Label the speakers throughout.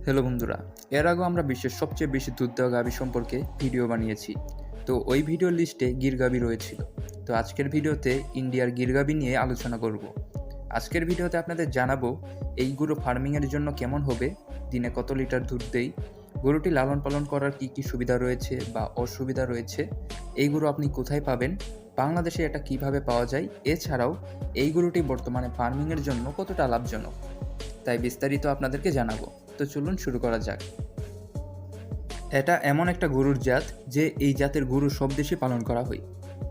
Speaker 1: Hello বন্ধুরা, এর আগেও আমরা বিশ্বের সবচেয়ে বেশি দুধ দেওয়া গাভী সম্পর্কে ভিডিও বানিয়েছি। তো ওই ভিডিওর লিস্টে গির গাভী রয়েছিল। তো আজকের ভিডিওতে ইন্ডিয়ার গির গাভী নিয়ে আলোচনা করব। আজকের ভিডিওতে আপনাদের জানাবো এই গরু ফার্মিংয়ের জন্য কেমন হবে, দিনে কত লিটার দুধ দেয়, গরুটি লালন পালন করার কী কী সুবিধা রয়েছে বা অসুবিধা রয়েছে, এই গরু আপনি কোথায় পাবেন, বাংলাদেশে এটা কিভাবে পাওয়া যায়, এছাড়াও এই গরুটি বর্তমানে ফার্মিংয়ের জন্য কতটা লাভজনক, তাই বিস্তারিত আপনাদেরকে জানাবো। তো চলুন শুরু করা যাক। এটা এমন একটা গরুর জাত যে এই জাতের গরু সব দেশে পালন করা হয়।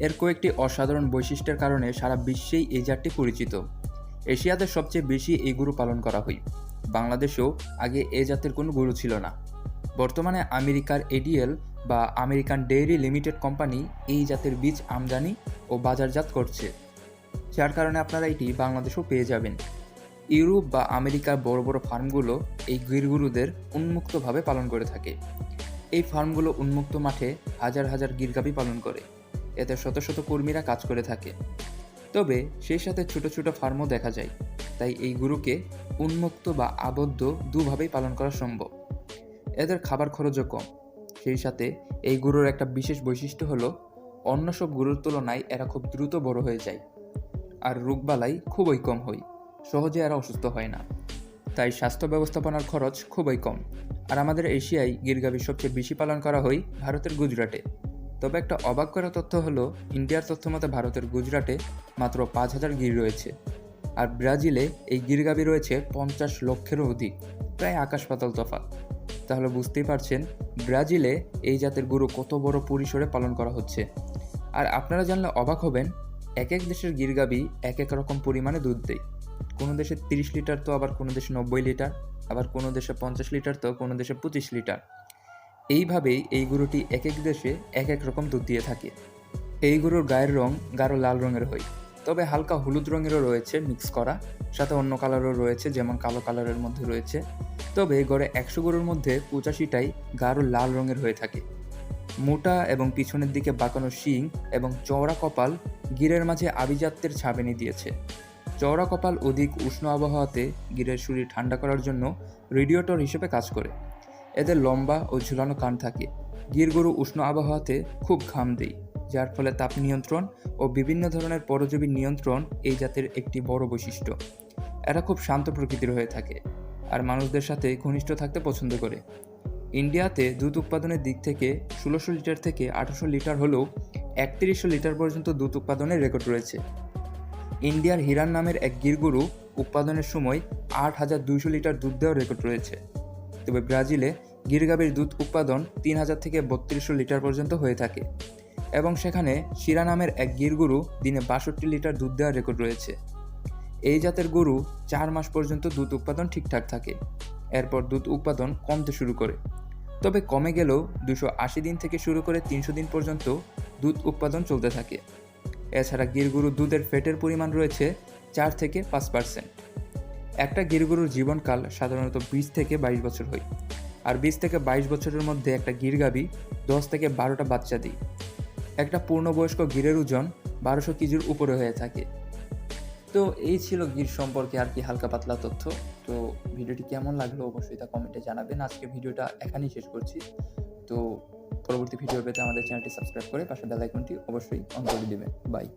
Speaker 1: এর কয়েকটি অসাধারণ বৈশিষ্ট্যের কারণে সারা বিশ্বেই এই জাতটি পরিচিত। এশিয়াতে সবচেয়ে বেশি এই গরু পালন করা হয়। বাংলাদেশেও আগে এ জাতের কোনো গরু ছিল না। বর্তমানে আমেরিকার এডিএল বা আমেরিকান ডেইরি লিমিটেড কোম্পানি এই জাতের বীজ আমদানি ও বাজারজাত করছে, যার কারণে আপনারা এটি বাংলাদেশেও পেয়ে যাবেন। ইউরোপ বা আমেরিকার বড় বড় ফার্মগুলো এই গিরগরুদের উন্মুক্তভাবে পালন করে থাকে। এই ফার্মগুলো উন্মুক্ত মাঠে হাজার হাজার গিরগাভী পালন করে। এতে শত শত কর্মীরা কাজ করে থাকে। তবে সেই সাথে ছোট ছোট ফার্মও দেখা যায়। তাই এই গরুকে উন্মুক্ত বা আবদ্ধ দুভাবেই পালন করা সম্ভব। এদের খাবার খরচও কম। সেই সাথে এই গরুর একটা বিশেষ বৈশিষ্ট্য হলো অন্য সব গরুর তুলনায় এরা খুব দ্রুত বড় হয়ে যায়, আর রোগবালাই খুবই কম হয়। সহজে এরা অসুস্থ হয় না, তাই স্বাস্থ্য ব্যবস্থাপনার খরচ খুবই কম। আর আমাদের এশিয়ায় গিরগাভী সবচেয়ে বেশি পালন করা হয় ভারতের গুজরাটে। তবে একটা অবাক করা তথ্য হলো, ইন্ডিয়ার তথ্য মতে ভারতের গুজরাটে মাত্র 5,000 গির রয়েছে, আর ব্রাজিলে এই গিরগাভী রয়েছে 50 লক্ষেরও অধিক, প্রায় আকাশ পাতাল তফাৎ। তাহলে বুঝতেই পারছেন ব্রাজিলে এই জাতের গরু কত বড় পরিসরে পালন করা হচ্ছে। আর আপনারা জানলে অবাক হবেন, এক এক দেশের গিরগাভী এক এক রকম পরিমাণে দুধ দেয়। কোনো দেশে 30 লিটার, তো আবার কোনো দেশে 90 লিটার, আবার কোনো দেশে 50 লিটার, তো কোনো দেশে 25 লিটার। এইভাবেই এই গরুটি এক এক দেশে এক এক রকম দুধ দিয়ে থাকে। এই গরুর গায়ের রং গাঢ় লাল রঙের হয়, তবে হালকা হলুদ রঙেরও রয়েছে মিক্স করা, সাথে অন্য কালারও রয়েছে, যেমন কালো কালারের মধ্যে রয়েছে। তবে গড়ে 100 গরুর মধ্যে 85টাই গাঢ় লাল রঙের হয়ে থাকে। মোটা এবং পিছনের দিকে বাঁকানো শিং এবং চওড়া কপাল গিরের মাঝে আভিজাত্যের ছাপ এনে দিয়েছে। চওড়া কপাল অধিক উষ্ণ আবহাওয়াতে গিরের শরীর ঠান্ডা করার জন্য রেডিয়েটর হিসেবে কাজ করে। এদের লম্বা ও ঝুলানো কান থাকে। গির গরু উষ্ণ আবহাওয়াতে খুব ঘাম দেয়, যার ফলে তাপ নিয়ন্ত্রণ ও বিভিন্ন ধরনের পরজীবী নিয়ন্ত্রণ এই জাতের একটি বড় বৈশিষ্ট্য। এরা খুব শান্ত প্রকৃতির হয়ে থাকে আর মানুষদের সাথে ঘনিষ্ঠ থাকতে পছন্দ করে। ইন্ডিয়াতে দুধ উৎপাদনের দিক থেকে 1600 লিটার থেকে 1800 লিটার হলেও 3100 লিটার পর্যন্ত দুধ উৎপাদনের রেকর্ড রয়েছে। ইন্ডিয়ার হিরান নামের এক গির গরু উৎপাদনের সময় 8,200 লিটার দুধ দেওয়ার রেকর্ড রয়েছে। তবে ব্রাজিলে গিরগাভীর দুধ উৎপাদন 3,000 থেকে 3200 লিটার পর্যন্ত হয়ে থাকে, এবং সেখানে শিরা নামের এক গির গরু দিনে 62 লিটার দুধ দেওয়ার রেকর্ড রয়েছে। এই জাতের গরু 4 মাস পর্যন্ত দুধ উৎপাদন ঠিকঠাক থাকে, এরপর দুধ উৎপাদন কমতে শুরু করে। তবে কমে গেলেও 280 দিন থেকে শুরু করে 300 দিন পর্যন্ত দুধ উৎপাদন চলতে থাকে। এছাড়া গির গরুর দুধের ফ্যাটের পরিমাণ রয়েছে 4 থেকে 5%। একটা গির গরুর জীবনকাল সাধারণত 20 থেকে 22 বছর হয়, আর 20 থেকে 22 বছরের মধ্যে একটা গির গাভী 10 থেকে 12টা বাচ্চা দেয়। একটা পূর্ণবয়স্ক গিরের ওজন 1200 কেজির উপরে হয়ে থাকে। তো এই ছিল গির সম্পর্কে আর কি হালকা পাতলা তথ্য। তো ভিডিওটি কেমন লাগলো অবশ্যই তা কমেন্টে জানাবেন। আজকে ভিডিওটা এখানেই শেষ করছি। তো পরবর্তী ভিডিও পেতে আমাদের চ্যানেলটি সাবস্ক্রাইব করে পাশে বেল আইকনটি অবশ্যই অন করে দিবেন। বাই।